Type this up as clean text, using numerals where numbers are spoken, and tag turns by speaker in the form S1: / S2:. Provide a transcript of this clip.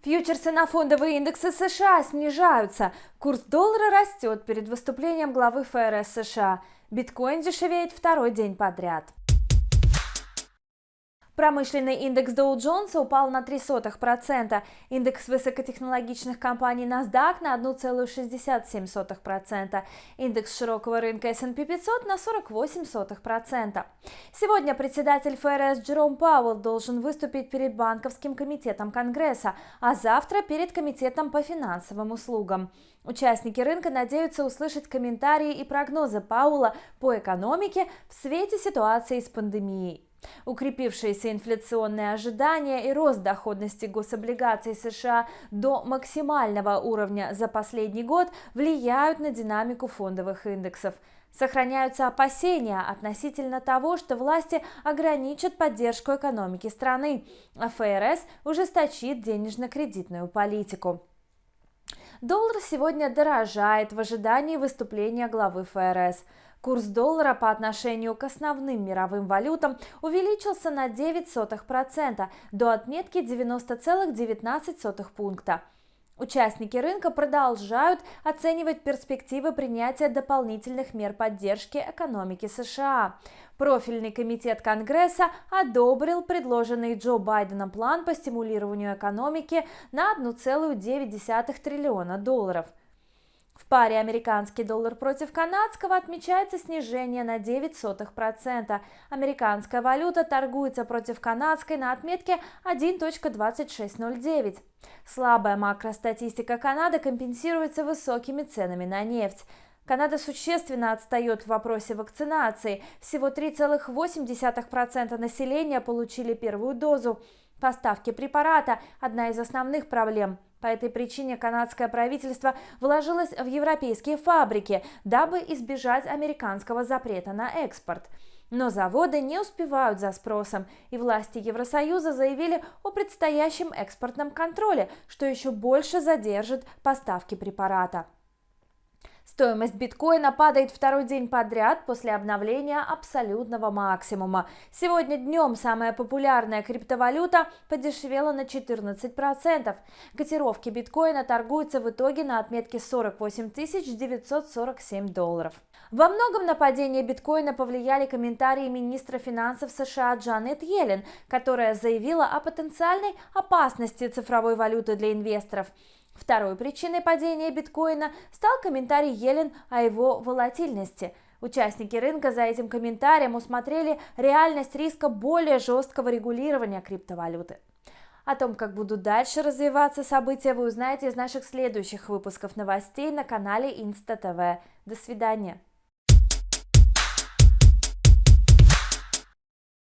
S1: Фьючерсы на фондовые индексы США снижаются. Курс доллара растет перед выступлением главы ФРС США. Биткоин дешевеет второй день подряд. Промышленный индекс Dow Jones упал на 0,03%, индекс высокотехнологичных компаний NASDAQ на 1,67%, индекс широкого рынка S&P 500 на 0,48%. Сегодня председатель ФРС Джером Пауэлл должен выступить перед Банковским комитетом Конгресса, а завтра перед Комитетом по финансовым услугам. Участники рынка надеются услышать комментарии и прогнозы Пауэлла по экономике в свете ситуации с пандемией. Укрепившиеся инфляционные ожидания и рост доходности гособлигаций США до максимального уровня за последний год влияют на динамику фондовых индексов. Сохраняются опасения относительно того, что власти ограничат поддержку экономики страны, а ФРС ужесточит денежно-кредитную политику. Доллар сегодня дорожает в ожидании выступления главы ФРС. Курс доллара по отношению к основным мировым валютам увеличился на 0,09% до отметки 90,19 пункта. Участники рынка продолжают оценивать перспективы принятия дополнительных мер поддержки экономики США. Профильный комитет Конгресса одобрил предложенный Джо Байденом план по стимулированию экономики на 1,9 триллиона долларов. В паре американский доллар против канадского отмечается снижение на 0,09%. Американская валюта торгуется против канадской на отметке 1,2609. Слабая макростатистика Канады компенсируется высокими ценами на нефть. Канада существенно отстает в вопросе вакцинации. Всего 3,8% населения получили первую дозу. Поставки препарата – одна из основных проблем. По этой причине канадское правительство вложилось в европейские фабрики, дабы избежать американского запрета на экспорт. Но заводы не успевают за спросом, и власти Евросоюза заявили о предстоящем экспортном контроле, что еще больше задержит поставки препарата. Стоимость биткоина падает второй день подряд после обновления абсолютного максимума. Сегодня днем самая популярная криптовалюта подешевела на 14%. Котировки биткоина торгуются в итоге на отметке 48 947 долларов. Во многом на падение биткоина повлияли комментарии министра финансов США Джанет Йеллен, которая заявила о потенциальной опасности цифровой валюты для инвесторов. Второй причиной падения биткоина стал комментарий Йеллен о его волатильности. Участники рынка за этим комментарием усмотрели реальность риска более жесткого регулирования криптовалюты. О том, как будут дальше развиваться события, вы узнаете из наших следующих выпусков новостей на канале Инста ТВ. До свидания.